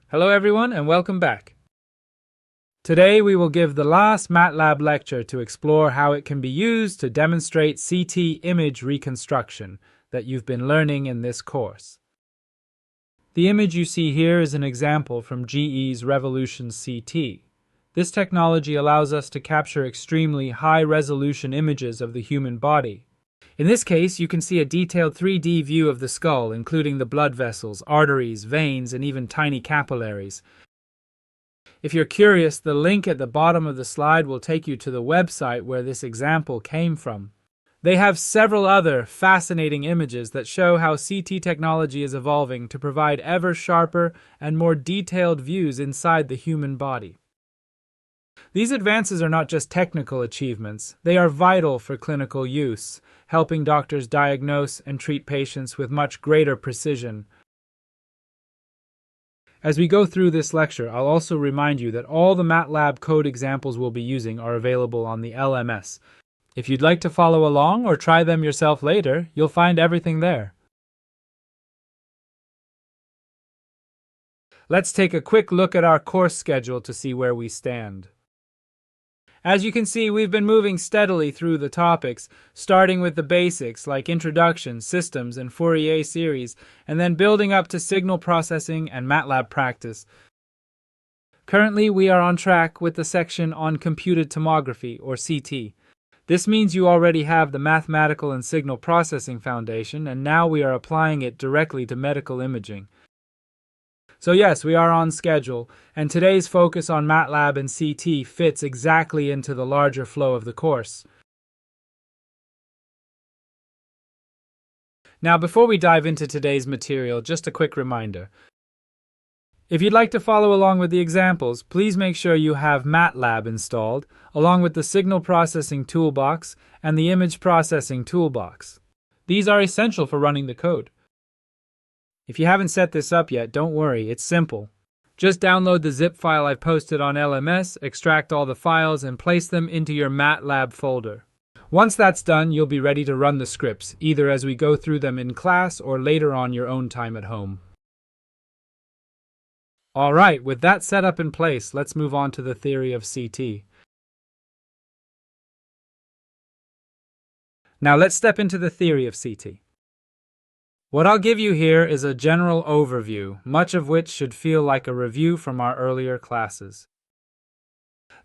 Hello everyone and welcome back. Today we will give the last MatLab lecture to explore how it can be used to demonstrate CT image reconstruction that you've been learning in this course. The image you see here is an example from GE's Revolution CT. This technology allows us to capture extremely high-resolution images of the human body. In this case, you can see a detailed 3D view of the skull, including the blood vessels, arteries, veins, and even tiny capillaries. If you're curious, the link at the bottom of the slide will take you to the website where this example came from. They have several other fascinating images that show how CT technology is evolving to provide ever sharper and more detailed views inside the human body. These advances are not just technical achievements, they are vital for clinical use, helping doctors diagnose and treat patients with much greater precision. As we go through this lecture, I'll also remind you that all the MatLab code examples we'll be using are available on the LMS. If you'd like to follow along or try them yourself later, you'll find everything there. Let's take a quick look at our course schedule to see where we stand. As you can see, we've been moving steadily through the topics, starting with the basics like introduction, systems, and Fourier series, and then building up to signal processing and MATLAB practice. Currently, we are on track with the section on computed tomography, or CT. This means you already have the mathematical and signal processing foundation, and now we are applying it directly to medical imaging. So yes, we are on schedule, and today's focus on MATLAB and CT fits exactly into the larger flow of the course. Now, before we dive into today's material, just a quick reminder. If you'd like to follow along with the examples, please make sure you have MATLAB installed, along with the Signal Processing Toolbox and the Image Processing Toolbox. These are essential for running the code. If you haven't set this up yet, don't worry, it's simple. Just download the zip file I've posted on LMS, extract all the files, and place them into your MATLAB folder. Once that's done, you'll be ready to run the scripts, either as we go through them in class or later on your own time at home. Alright, with that set up in place, let's move on to the theory of CT. Now let's step into the theory of CT. What I'll give you here is a general overview, much of which should feel like a review from our earlier classes.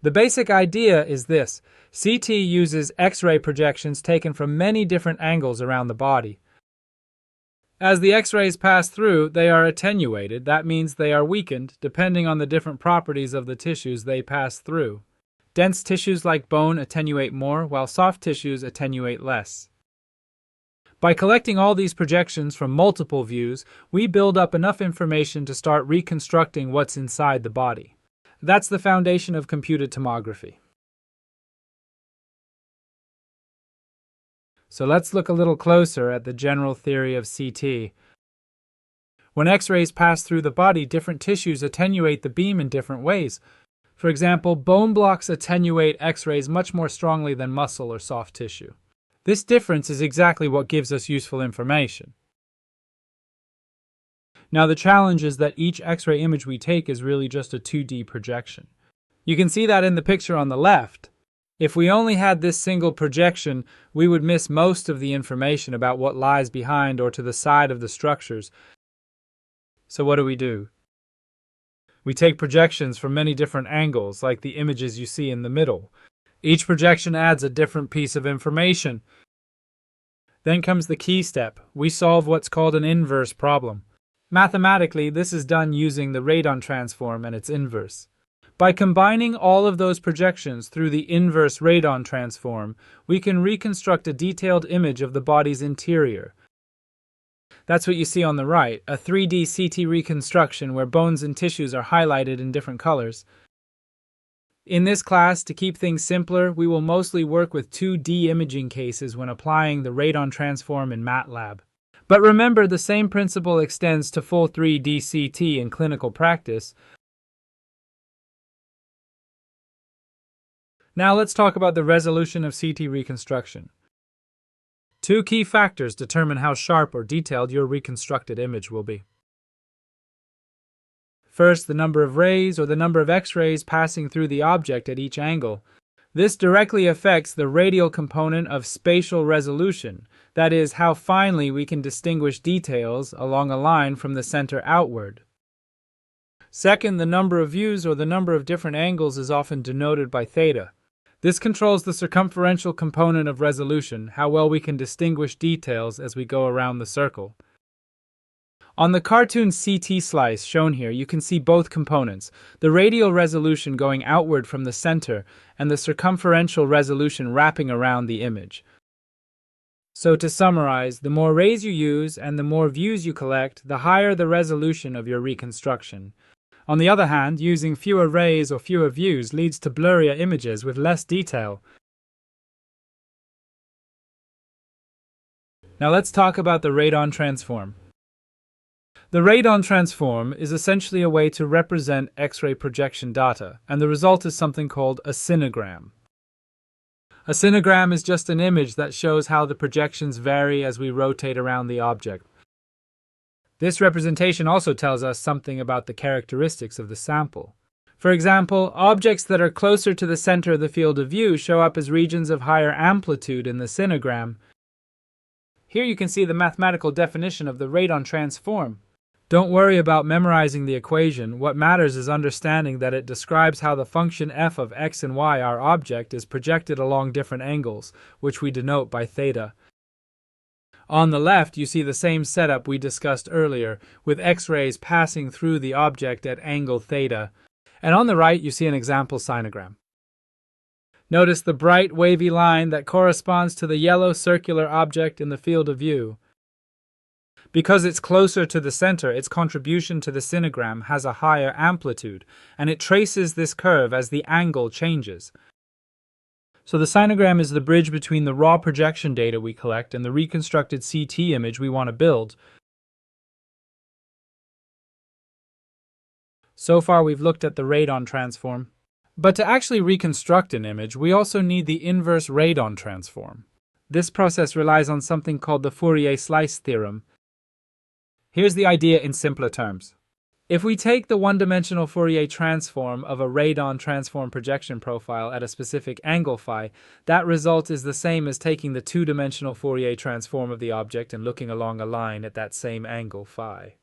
The basic idea is this: CT uses X-ray projections taken from many different angles around the body. As the X-rays pass through, they are attenuated. That means they are weakened, depending on the different properties of the tissues they pass through. Dense tissues like bone attenuate more, while soft tissues attenuate less. By collecting all these projections from multiple views, we build up enough information to start reconstructing what's inside the body. That's the foundation of computed tomography. So let's look a little closer at the general theory of CT. When X-rays pass through the body, different tissues attenuate the beam in different ways. For example, bone blocks attenuate X-rays much more strongly than muscle or soft tissue. This difference is exactly what gives us useful information. Now the challenge is that each X-ray image we take is really just a 2D projection. You can see that in the picture on the left. If we only had this single projection, we would miss most of the information about what lies behind or to the side of the structures. So what do? We take projections from many different angles, like the images you see in the middle. Each projection adds a different piece of information. Then comes the key step. We solve what's called an inverse problem. Mathematically, this is done using the radon transform and its inverse. By combining all of those projections through the inverse radon transform, we can reconstruct a detailed image of the body's interior. That's what you see on the right, a 3D CT reconstruction where bones and tissues are highlighted in different colors. In this class, to keep things simpler, we will mostly work with 2D imaging cases when applying the radon transform in MATLAB. But remember, the same principle extends to full 3D CT in clinical practice. Now let's talk about the resolution of CT reconstruction. Two key factors determine how sharp or detailed your reconstructed image will be. First, the number of rays or the number of X-rays passing through the object at each angle. This directly affects the radial component of spatial resolution, that is, how finely we can distinguish details along a line from the center outward. Second, the number of views or the number of different angles is often denoted by theta. This controls the circumferential component of resolution, how well we can distinguish details as we go around the circle. On the cartoon CT slice shown here, you can see both components, the radial resolution going outward from the center and the circumferential resolution wrapping around the image. So to summarize, the more rays you use and the more views you collect, the higher the resolution of your reconstruction. On the other hand, using fewer rays or fewer views leads to blurrier images with less detail. Now let's talk about the radon transform. The radon transform is essentially a way to represent X-ray projection data, and the result is something called a cinegram. A cinegram is just an image that shows how the projections vary as we rotate around the object. This representation also tells us something about the characteristics of the sample. For example, objects that are closer to the center of the field of view show up as regions of higher amplitude in the cinegram. Here you can see the mathematical definition of the radon transform. Don't worry about memorizing the equation. What matters is understanding that it describes how the function f of x and y, our object, is projected along different angles, which we denote by theta. On the left, you see the same setup we discussed earlier, with X-rays passing through the object at angle theta. And on the right, you see an example sinogram. Notice the bright wavy line that corresponds to the yellow circular object in the field of view. Because it's closer to the center, its contribution to the cinegram has a higher amplitude, and it traces this curve as the angle changes. So the sinogram is the bridge between the raw projection data we collect and the reconstructed CT image we want to build. So far we've looked at the radon transform. But to actually reconstruct an image, we also need the inverse radon transform. This process relies on something called the Fourier slice theorem. Here's the idea in simpler terms. If we take the one-dimensional Fourier transform of a radon transform projection profile at a specific angle phi, that result is the same as taking the two-dimensional Fourier transform of the object and looking along a line at that same angle phi.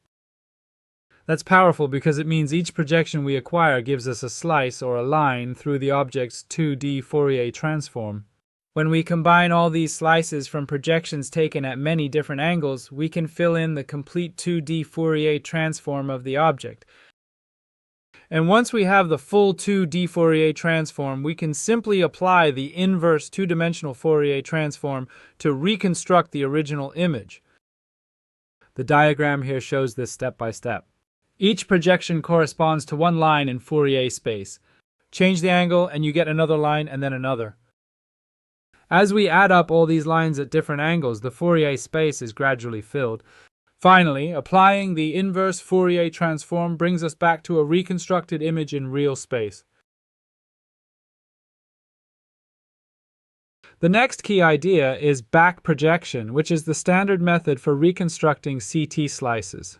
That's powerful because it means each projection we acquire gives us a slice or a line through the object's 2D Fourier transform. When we combine all these slices from projections taken at many different angles, we can fill in the complete 2D Fourier transform of the object. And once we have the full 2D Fourier transform, we can simply apply the inverse two-dimensional Fourier transform to reconstruct the original image. The diagram here shows this step by step. Each projection corresponds to one line in Fourier space. Change the angle and you get another line and then another. As we add up all these lines at different angles, the Fourier space is gradually filled. Finally, applying the inverse Fourier transform brings us back to a reconstructed image in real space. The next key idea is back projection, which is the standard method for reconstructing CT slices.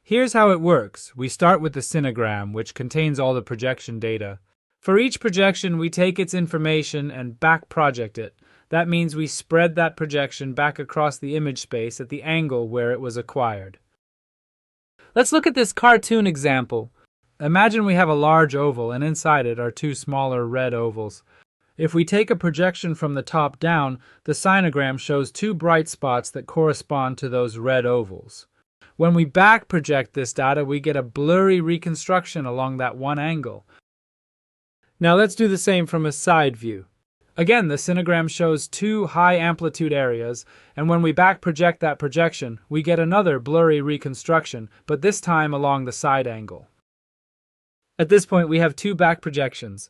Here's how it works. We start with the cinegram, which contains all the projection data. For each projection, we take its information and back project it. That means we spread that projection back across the image space at the angle where it was acquired. Let's look at this cartoon example. Imagine we have a large oval and inside it are two smaller red ovals. If we take a projection from the top down, the sinogram shows two bright spots that correspond to those red ovals. When we back project this data, we get a blurry reconstruction along that one angle. Now let's do the same from a side view. Again, the cinegram shows two high amplitude areas, and when we back project that projection, we get another blurry reconstruction, but this time along the side angle. At this point, we have two back projections.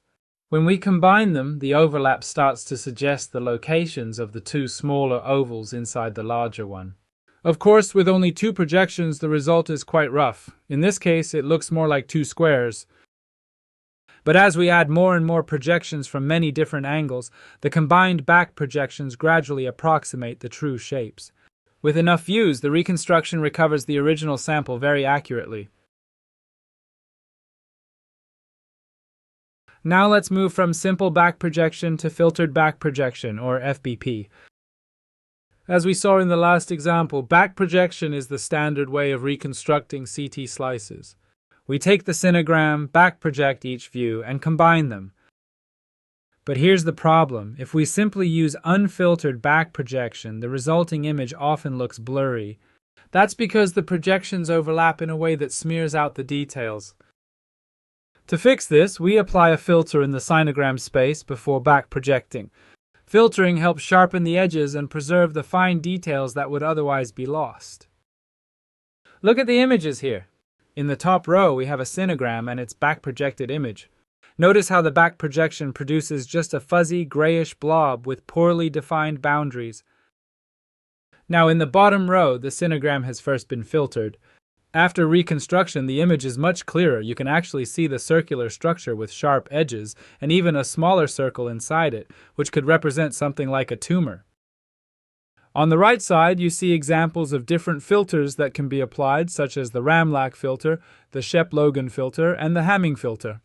When we combine them, the overlap starts to suggest the locations of the two smaller ovals inside the larger one. Of course, with only two projections, the result is quite rough. In this case, it looks more like two squares. But as we add more and more projections from many different angles, the combined back projections gradually approximate the true shapes. With enough views, the reconstruction recovers the original sample very accurately. Now let's move from simple back projection to filtered back projection, or FBP. As we saw in the last example, back projection is the standard way of reconstructing CT slices. We take the sinogram, back project each view, and combine them. But here's the problem. If we simply use unfiltered back projection, the resulting image often looks blurry. That's because the projections overlap in a way that smears out the details. To fix this, we apply a filter in the sinogram space before back projecting. Filtering helps sharpen the edges and preserve the fine details that would otherwise be lost. Look at the images here. In the top row, we have a sinogram and its back projected image. Notice how the back projection produces just a fuzzy, grayish blob with poorly defined boundaries. Now, in the bottom row, the sinogram has first been filtered. After reconstruction, the image is much clearer. You can actually see the circular structure with sharp edges and even a smaller circle inside it, which could represent something like a tumor. On the right side, you see examples of different filters that can be applied, such as the Ramlak filter, the Shep-Logan filter, and the Hamming filter.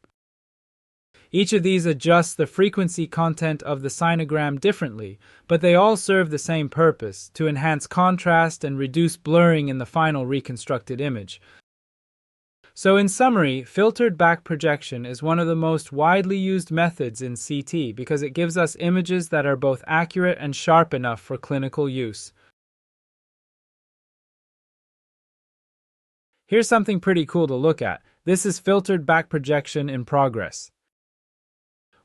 Each of these adjusts the frequency content of the sinogram differently, but they all serve the same purpose, to enhance contrast and reduce blurring in the final reconstructed image. So in summary, filtered back projection is one of the most widely used methods in CT because it gives us images that are both accurate and sharp enough for clinical use. Here's something pretty cool to look at. This is filtered back projection in progress.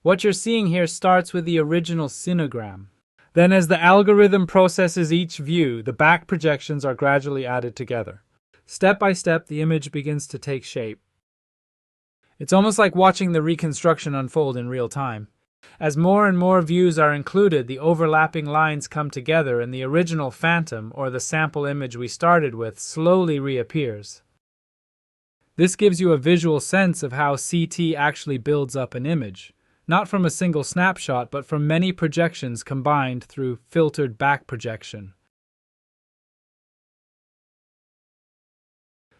What you're seeing here starts with the original sinogram. Then as the algorithm processes each view, the back projections are gradually added together. Step by step, the image begins to take shape. It's almost like watching the reconstruction unfold in real time. As more and more views are included, the overlapping lines come together and the original phantom, or the sample image we started with, slowly reappears. This gives you a visual sense of how CT actually builds up an image. Not from a single snapshot, but from many projections combined through filtered back projection.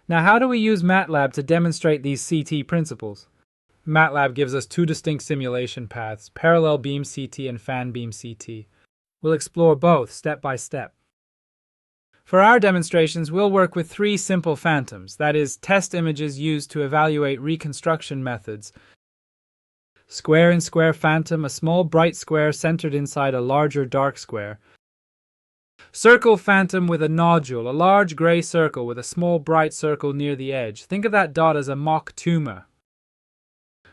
Now, how do we use MatLab to demonstrate these CT principles? MatLab gives us two distinct simulation paths, parallel beam CT and fan beam CT. We'll explore both step by step. For our demonstrations, we'll work with three simple phantoms, that is, test images used to evaluate reconstruction methods. Square and square phantom, a small bright square centered inside a larger dark square. Circle phantom with a nodule, a large gray circle with a small bright circle near the edge. Think of that dot as a mock tumor.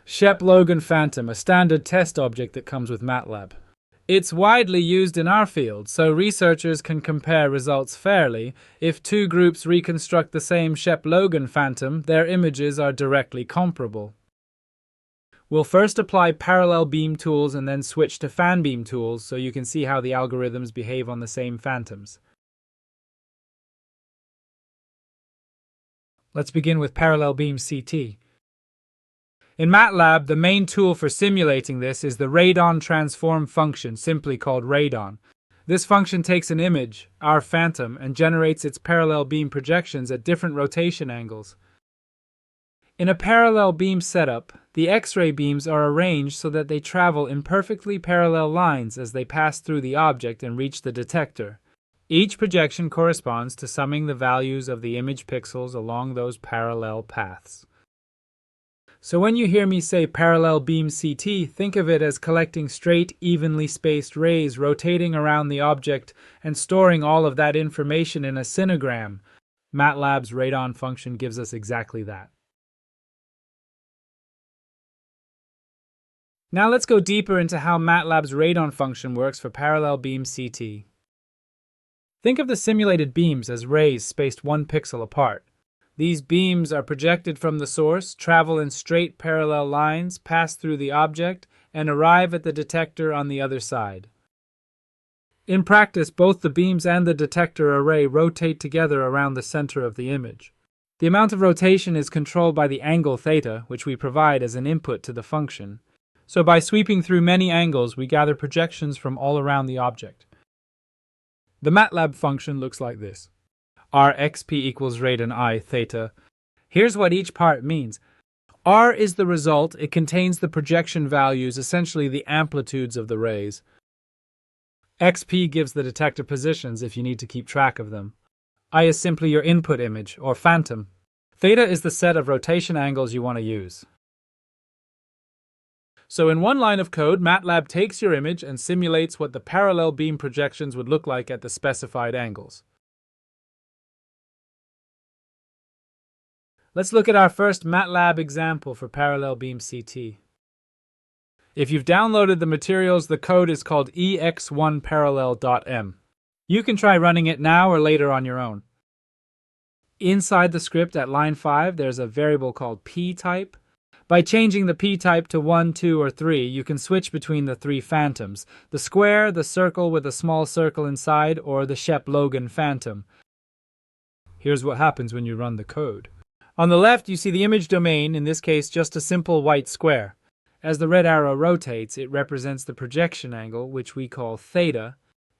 Shep-Logan phantom, a standard test object that comes with MatLab. It's widely used in our field, so researchers can compare results fairly. If two groups reconstruct the same Shep-Logan phantom, their images are directly comparable. We'll first apply parallel beam tools and then switch to fan beam tools so you can see how the algorithms behave on the same phantoms. Let's begin with parallel beam CT. In MatLab, the main tool for simulating this is the radon transform function, simply called radon. This function takes an image, our phantom, and generates its parallel beam projections at different rotation angles. In a parallel beam setup, the X-ray beams are arranged so that they travel in perfectly parallel lines as they pass through the object and reach the detector. Each projection corresponds to summing the values of the image pixels along those parallel paths. So when you hear me say parallel beam CT, think of it as collecting straight, evenly spaced rays rotating around the object and storing all of that information in a sinogram. MatLab's radon function gives us exactly that. Now let's go deeper into how MatLab's radon function works for parallel beam CT. Think of the simulated beams as rays spaced 1 pixel apart. These beams are projected from the source, travel in straight parallel lines, pass through the object, and arrive at the detector on the other side. In practice, both the beams and the detector array rotate together around the center of the image. The amount of rotation is controlled by the angle theta, which we provide as an input to the function. So by sweeping through many angles, we gather projections from all around the object. The MatLab function looks like this. R xp equals radon I theta. Here's what each part means. R is the result. It contains the projection values, essentially the amplitudes of the rays. XP gives the detector positions if you need to keep track of them. I is simply your input image, or phantom. Theta is the set of rotation angles you want to use. So in one line of code, MATLAB takes your image and simulates what the parallel beam projections would look like at the specified angles. Let's look at our first MATLAB example for parallel beam CT. If you've downloaded the materials, the code is called ex1parallel.m. You can try running it now or later on your own. Inside the script at line 5, there's a variable called p-type. By changing the p-type to 1, 2, or 3, you can switch between the three phantoms: the square, the circle with a small circle inside, or the Shep-Logan phantom. Here's what happens when you run the code. On the left, you see the image domain, in this case just a simple white square. As the red arrow rotates, it represents the projection angle, which we call theta.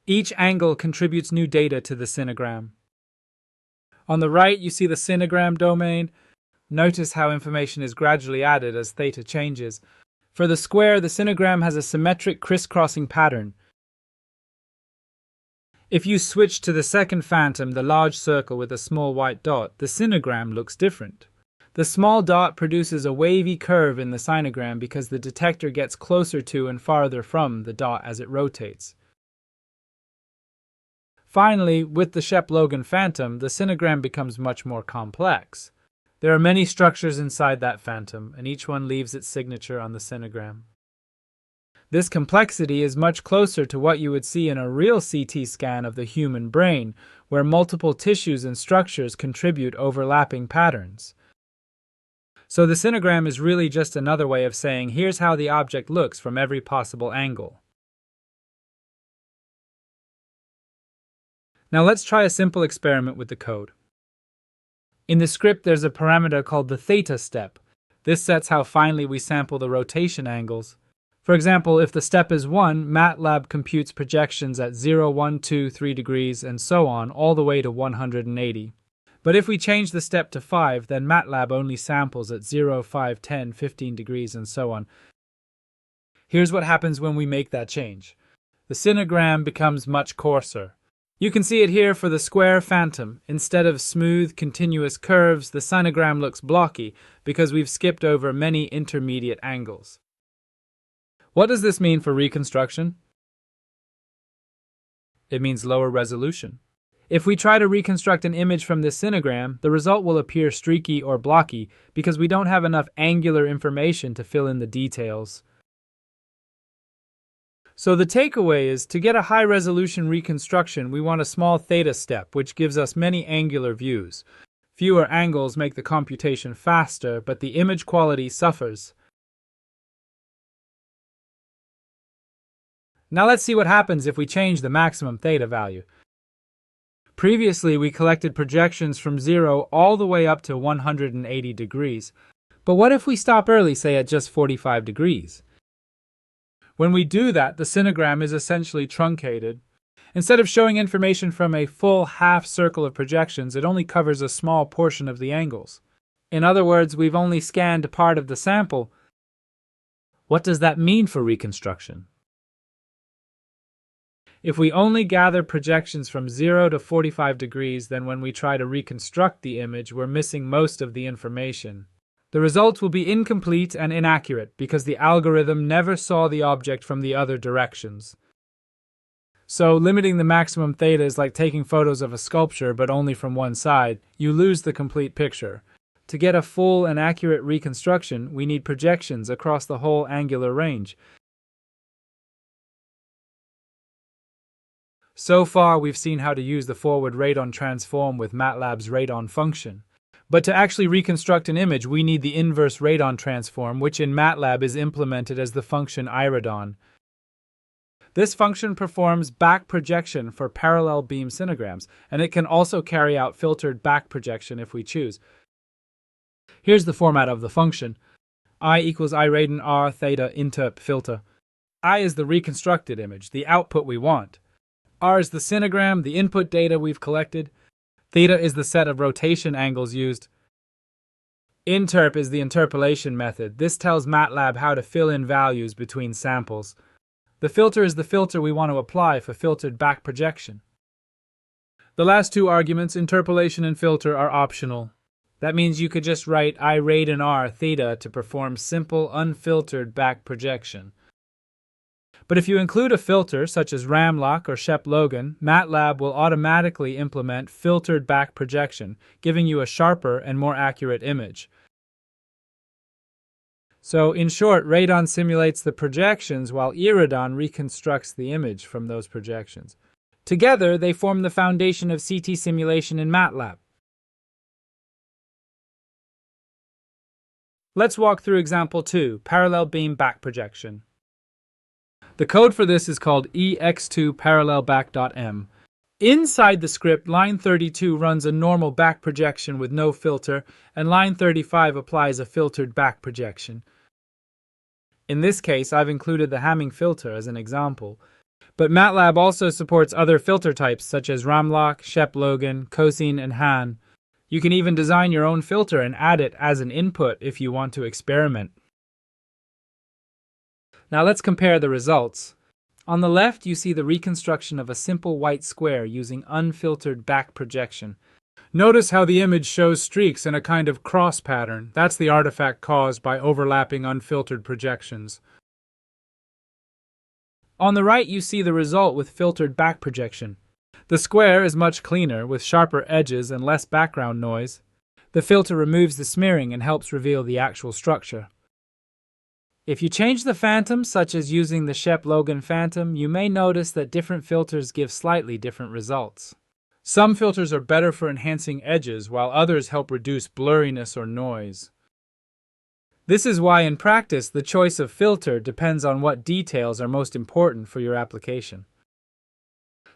Each angle contributes new data to the sinogram. On the right, you see the sinogram domain. Notice how information is gradually added as theta changes. For the square, the sinogram has a symmetric crisscrossing pattern. If you switch to the second phantom, the large circle with a small white dot, the sinogram looks different. The small dot produces a wavy curve in the sinogram because the detector gets closer to and farther from the dot as it rotates. Finally, with the Shep-Logan phantom, the sinogram becomes much more complex. There are many structures inside that phantom, and each one leaves its signature on the sinogram. This complexity is much closer to what you would see in a real CT scan of the human brain, where multiple tissues and structures contribute overlapping patterns. So the sinogram is really just another way of saying, here's how the object looks from every possible angle. Now let's try a simple experiment with the code. In the script, there's a parameter called the theta step. This sets how finely we sample the rotation angles. For example, if the step is 1, MATLAB computes projections at 0, 1, 2, 3 degrees, and so on, all the way to 180. But if we change the step to 5, then MATLAB only samples at 0, 5, 10, 15 degrees, and so on. Here's what happens when we make that change. The sinogram becomes much coarser. You can see it here for the square phantom. Instead of smooth, continuous curves, the sinogram looks blocky because we've skipped over many intermediate angles. What does this mean for reconstruction? It means lower resolution. If we try to reconstruct an image from this sinogram, the result will appear streaky or blocky because we don't have enough angular information to fill in the details. So the takeaway is, to get a high-resolution reconstruction, we want a small theta step, which gives us many angular views. Fewer angles make the computation faster, but the image quality suffers. Now let's see what happens if we change the maximum theta value. Previously, we collected projections from 0 all the way up to 180 degrees. But what if we stop early, say at just 45 degrees? When we do that, the sinogram is essentially truncated. Instead of showing information from a full half circle of projections, it only covers a small portion of the angles. In other words, we've only scanned part of the sample. What does that mean for reconstruction? If we only gather projections from 0 to 45 degrees, then when we try to reconstruct the image, we're missing most of the information. The results will be incomplete and inaccurate because the algorithm never saw the object from the other directions. So, limiting the maximum theta is like taking photos of a sculpture but only from one side. You lose the complete picture. To get a full and accurate reconstruction, we need projections across the whole angular range. So far, we've seen how to use the forward radon transform with MATLAB's radon function. But to actually reconstruct an image, we need the inverse radon transform, which in MATLAB is implemented as the function iradon. This function performs back projection for parallel beam sinograms, and it can also carry out filtered back projection if we choose. Here's the format of the function. I equals iradon r theta interp filter. I is the reconstructed image, the output we want. R is the sinogram, the input data we've collected. Theta is the set of rotation angles used. Interp is the interpolation method. This tells MatLab how to fill in values between samples. The filter is the filter we want to apply for filtered back projection. The last two arguments, interpolation and filter, are optional. That means you could just write I rad and R theta to perform simple unfiltered back projection. But if you include a filter such as Ramlock or Shep-Logan, MatLab will automatically implement filtered back projection, giving you a sharper and more accurate image. So in short, radon simulates the projections while iridon reconstructs the image from those projections. Together, they form the foundation of CT simulation in MatLab. Let's walk through example 2, parallel beam back projection. The code for this is called ex2parallelback.m. Inside the script, line 32 runs a normal back projection with no filter, and line 35 applies a filtered back projection. In this case, I've included the Hamming filter as an example. But MatLab also supports other filter types such as Ramlock, Shep-Logan, Cosine, and Han. You can even design your own filter and add it as an input if you want to experiment. Now let's compare the results. On the left, you see the reconstruction of a simple white square using unfiltered back projection. Notice how the image shows streaks in a kind of cross pattern. That's the artifact caused by overlapping unfiltered projections. On the right, you see the result with filtered back projection. The square is much cleaner, with sharper edges and less background noise. The filter removes the smearing and helps reveal the actual structure. If you change the phantom, such as using the Shep-Logan phantom, you may notice that different filters give slightly different results. Some filters are better for enhancing edges, while others help reduce blurriness or noise. This is why in practice the choice of filter depends on what details are most important for your application.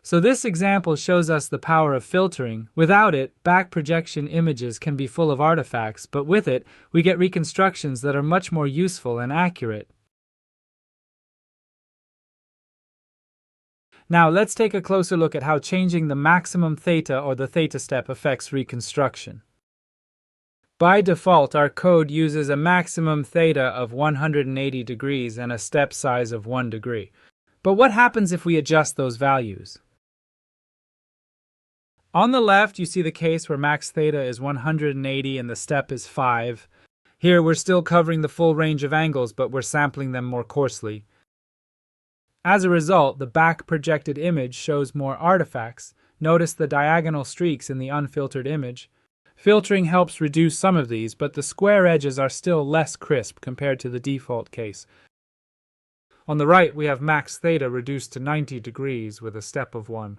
So this example shows us the power of filtering. Without it, back projection images can be full of artifacts, but with it, we get reconstructions that are much more useful and accurate. Now let's take a closer look at how changing the maximum theta or the theta step affects reconstruction. By default, our code uses a maximum theta of 180 degrees and a step size of 1 degree. But what happens if we adjust those values? On the left, you see the case where max theta is 180 and the step is 5. Here, we're still covering the full range of angles, but we're sampling them more coarsely. As a result, the back projected image shows more artifacts. Notice the diagonal streaks in the unfiltered image. Filtering helps reduce some of these, but the square edges are still less crisp compared to the default case. On the right, we have max theta reduced to 90 degrees with a step of 1.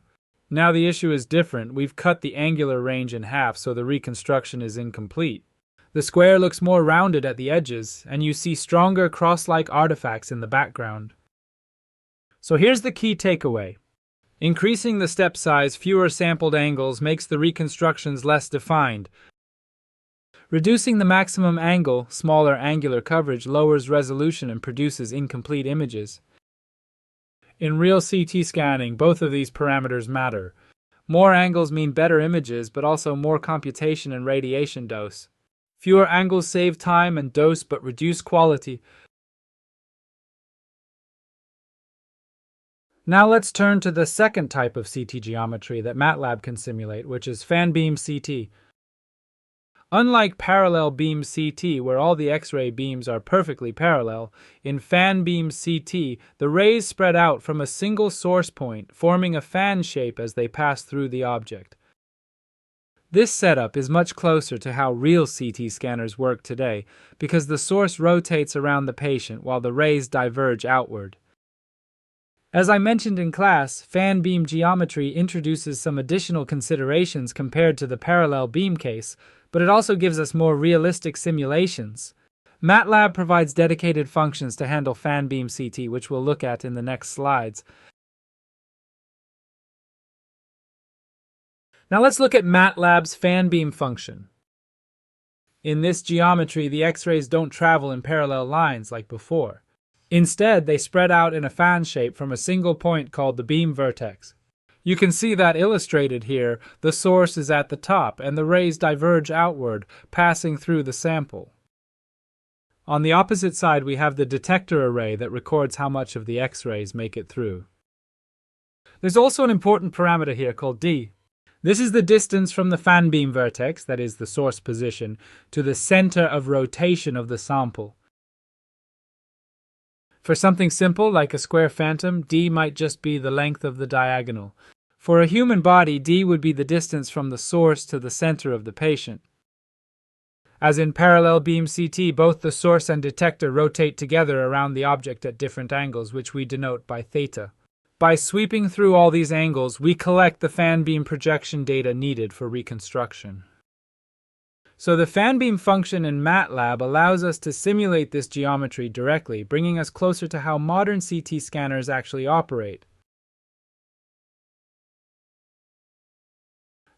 Now the issue is different. We've cut the angular range in half, so the reconstruction is incomplete. The square looks more rounded at the edges, and you see stronger cross-like artifacts in the background. So here's the key takeaway. Increasing the step size, fewer sampled angles, makes the reconstructions less defined. Reducing the maximum angle, smaller angular coverage, lowers resolution and produces incomplete images. In real CT scanning, both of these parameters matter. More angles mean better images, but also more computation and radiation dose. Fewer angles save time and dose, but reduce quality. Now let's turn to the second type of CT geometry that MatLab can simulate, which is fan beam CT. Unlike parallel beam CT, where all the X-ray beams are perfectly parallel, in fan beam CT, the rays spread out from a single source point, forming a fan shape as they pass through the object. This setup is much closer to how real CT scanners work today, because the source rotates around the patient while the rays diverge outward. As I mentioned in class, fan beam geometry introduces some additional considerations compared to the parallel beam case, but it also gives us more realistic simulations. MatLab provides dedicated functions to handle fan beam CT, which we'll look at in the next slides. Now let's look at MatLab's fan beam function. In this geometry, the X-rays don't travel in parallel lines like before. Instead, they spread out in a fan shape from a single point called the beam vertex. You can see that illustrated here. The source is at the top, and the rays diverge outward, passing through the sample. On the opposite side, we have the detector array that records how much of the X-rays make it through. There's also an important parameter here called D. This is the distance from the fan beam vertex, that is the source position, to the center of rotation of the sample. For something simple like a square phantom, D might just be the length of the diagonal. For a human body, D would be the distance from the source to the center of the patient. As in parallel beam CT, both the source and detector rotate together around the object at different angles, which we denote by theta. By sweeping through all these angles, we collect the fan beam projection data needed for reconstruction. So the fan beam function in MatLab allows us to simulate this geometry directly, bringing us closer to how modern CT scanners actually operate.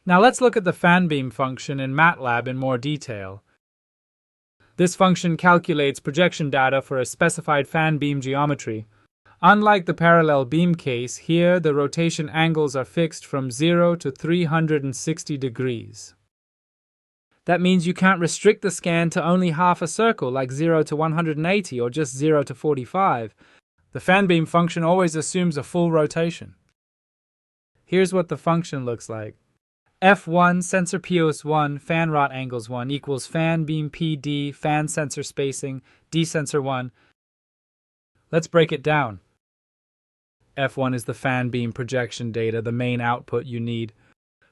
Now let's look at the fan beam function in MatLab in more detail. This function calculates projection data for a specified fan beam geometry. Unlike the parallel beam case, here the rotation angles are fixed from 0 to 360 degrees. That means you can't restrict the scan to only half a circle, like 0 to 180 or just 0 to 45. The fan beam function always assumes a full rotation. Here's what the function looks like. F1 sensor POS 1 fan rot angles 1 equals fan beam PD fan sensor spacing D sensor 1. Let's break it down. F1 is the fan beam projection data, the main output you need.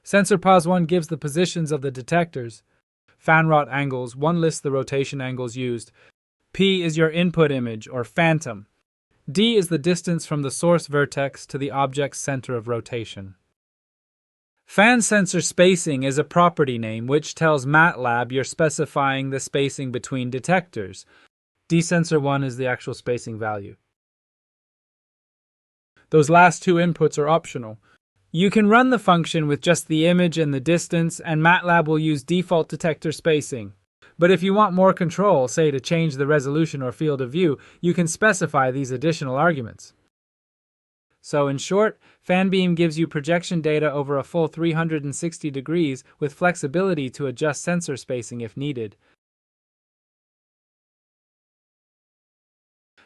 Sensor POS 1 gives the positions of the detectors. Fan rot angles 1 lists the rotation angles used. P is your input image, or phantom. D is the distance from the source vertex to the object's center of rotation. Fan sensor spacing is a property name which tells MatLab you're specifying the spacing between detectors. D sensor 1 is the actual spacing value. Those last two inputs are optional. You can run the function with just the image and the distance, and MatLab will use default detector spacing. But if you want more control, say to change the resolution or field of view, you can specify these additional arguments. So in short, fan beam gives you projection data over a full 360 degrees with flexibility to adjust sensor spacing if needed.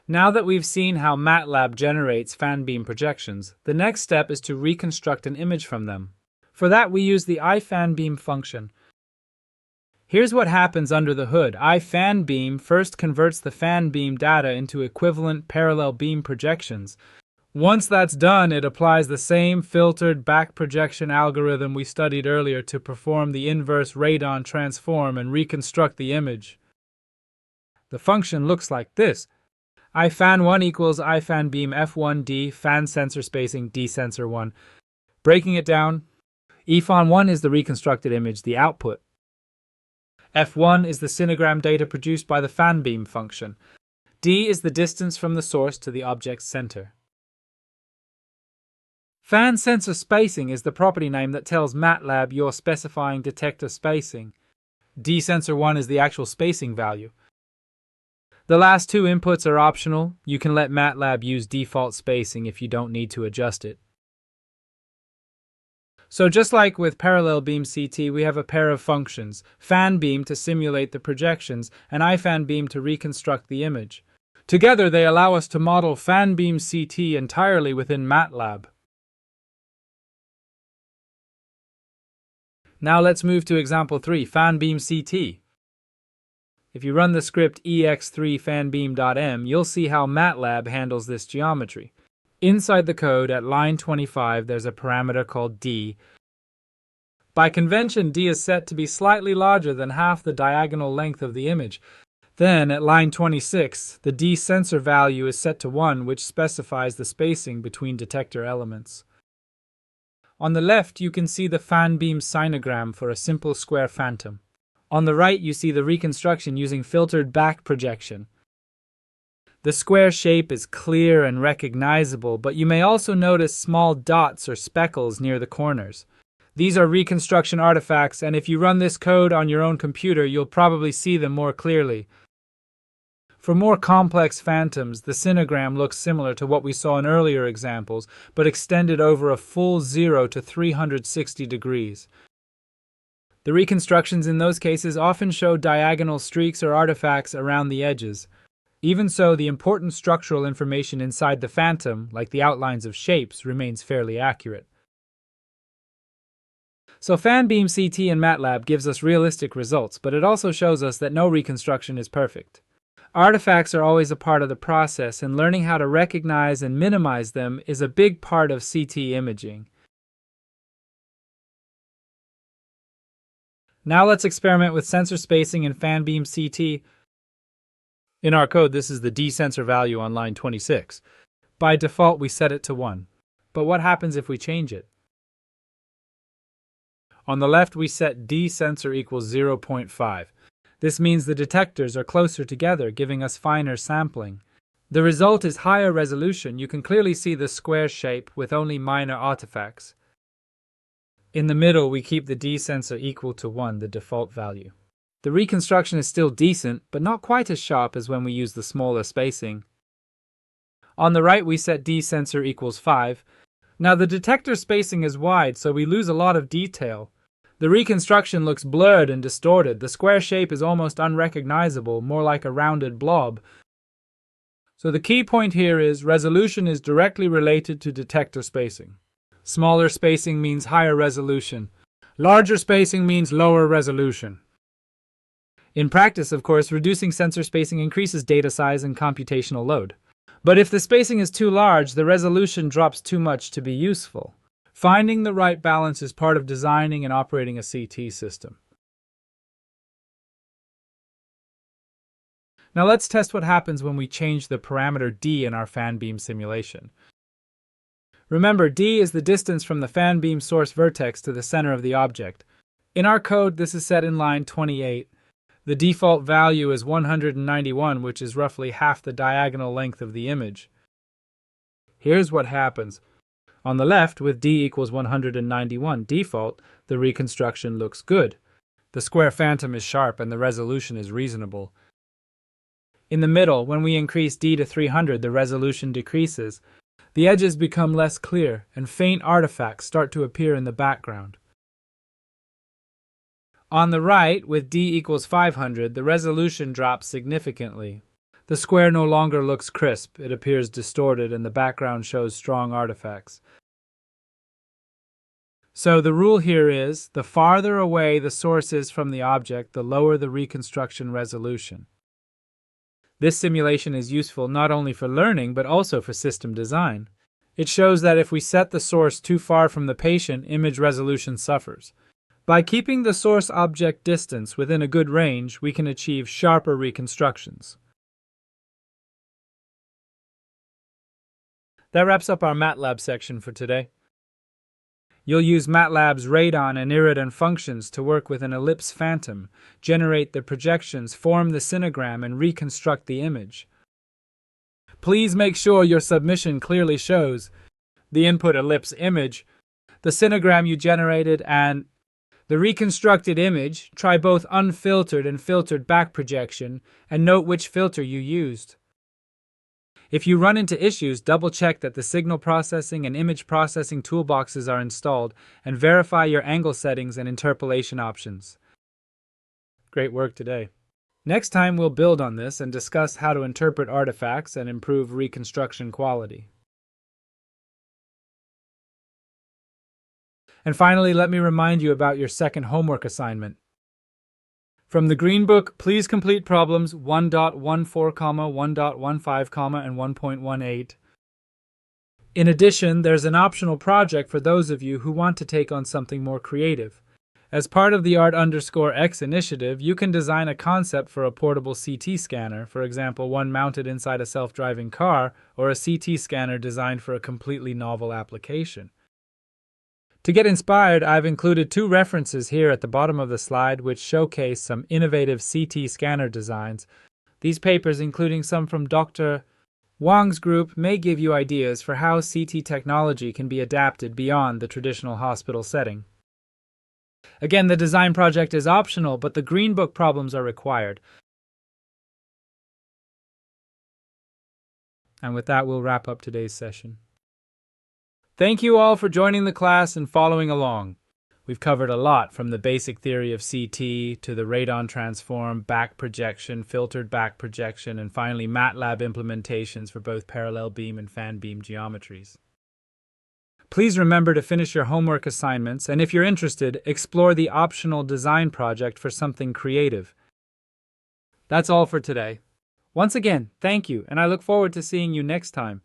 Now that we've seen how MatLab generates fan beam projections, the next step is to reconstruct an image from them. For that, we use the iFanBeam function. Here's what happens under the hood. iFanBeam first converts the fan beam data into equivalent parallel beam projections. Once that's done, it applies the same filtered back projection algorithm we studied earlier to perform the inverse radon transform and reconstruct the image. The function looks like this. iFan1 equals iFanBeam F1D fan sensor spacing D sensor 1. Breaking it down, eFan1 is the reconstructed image, the output. F1 is the sinogram data produced by the fan beam function. D is the distance from the source to the object's center. Fan sensor spacing is the property name that tells MatLab you're specifying detector spacing. D sensor 1 is the actual spacing value. The last two inputs are optional. You can let MatLab use default spacing if you don't need to adjust it. So just like with parallel beam CT, we have a pair of functions, fan beam to simulate the projections and iFanBeam to reconstruct the image. Together they allow us to model fan beam CT entirely within MatLab. Now let's move to example 3, fan beam CT. If you run the script ex3fanbeam.m, you'll see how MatLab handles this geometry. Inside the code at line 25, there's a parameter called D. By convention, D is set to be slightly larger than half the diagonal length of the image. Then, at line 26, the D sensor value is set to 1, which specifies the spacing between detector elements. On the left, you can see the fan beam sinogram for a simple square phantom. On the right, you see the reconstruction using filtered back projection. The square shape is clear and recognizable, but you may also notice small dots or speckles near the corners. These are reconstruction artifacts, and if you run this code on your own computer, you'll probably see them more clearly. For more complex phantoms, the sinogram looks similar to what we saw in earlier examples, but extended over a full 0 to 360 degrees. The reconstructions in those cases often show diagonal streaks or artifacts around the edges. Even so, the important structural information inside the phantom, like the outlines of shapes, remains fairly accurate. So fan-beam CT in MatLab gives us realistic results, but it also shows us that no reconstruction is perfect. Artifacts are always a part of the process, and learning how to recognize and minimize them is a big part of CT imaging. Now let's experiment with sensor spacing in fan-beam CT. In our code, this is the D sensor value on line 26. By default, we set it to 1. But what happens if we change it? On the left, we set D sensor equals 0.5. This means the detectors are closer together, giving us finer sampling. The result is higher resolution. You can clearly see the square shape with only minor artifacts. In the middle, we keep the D sensor equal to 1, the default value. The reconstruction is still decent, but not quite as sharp as when we use the smaller spacing. On the right, we set D sensor equals 5. Now the detector spacing is wide, so we lose a lot of detail. The reconstruction looks blurred and distorted. The square shape is almost unrecognizable, more like a rounded blob. So the key point here is resolution is directly related to detector spacing. Smaller spacing means higher resolution. Larger spacing means lower resolution. In practice, of course, reducing sensor spacing increases data size and computational load. But if the spacing is too large, the resolution drops too much to be useful. Finding the right balance is part of designing and operating a CT system. Now let's test what happens when we change the parameter D in our fan beam simulation. Remember, D is the distance from the fan beam source vertex to the center of the object. In our code, this is set in line 28. The default value is 191, which is roughly half the diagonal length of the image. Here's what happens. On the left, with D equals 191 default, the reconstruction looks good. The square phantom is sharp and the resolution is reasonable. In the middle, when we increase D to 300, the resolution decreases. The edges become less clear, and faint artifacts start to appear in the background. On the right, with D equals 500, the resolution drops significantly. The square no longer looks crisp, it appears distorted, and the background shows strong artifacts. So the rule here is, the farther away the source is from the object, the lower the reconstruction resolution. This simulation is useful not only for learning, but also for system design. It shows that if we set the source too far from the patient, image resolution suffers. By keeping the source object distance within a good range, we can achieve sharper reconstructions. That wraps up our MatLab section for today. You'll use MatLab's radon and iridan functions to work with an ellipse phantom, generate the projections, form the sinogram, and reconstruct the image. Please make sure your submission clearly shows the input ellipse image, the sinogram you generated, and the reconstructed image. Try both unfiltered and filtered back projection, and note which filter you used. If you run into issues, double-check that the signal processing and image processing toolboxes are installed, and verify your angle settings and interpolation options. Great work today. Next time we'll build on this and discuss how to interpret artifacts and improve reconstruction quality. And finally, let me remind you about your second homework assignment. From the Green Book, please complete problems 1.14, 1.15, and 1.18. In addition, there's an optional project for those of you who want to take on something more creative. As part of the Art_X initiative, you can design a concept for a portable CT scanner, for example, one mounted inside a self-driving car, or a CT scanner designed for a completely novel application. To get inspired, I've included 2 references here at the bottom of the slide which showcase some innovative CT scanner designs. These papers, including some from Dr. Wang's group, may give you ideas for how CT technology can be adapted beyond the traditional hospital setting. Again, the design project is optional, but the Green Book problems are required. And with that, we'll wrap up today's session. Thank you all for joining the class and following along. We've covered a lot, from the basic theory of CT to the radon transform, back projection, filtered back projection, and finally MatLab implementations for both parallel beam and fan beam geometries. Please remember to finish your homework assignments, and if you're interested, explore the optional design project for something creative. That's all for today. Once again, thank you, and I look forward to seeing you next time.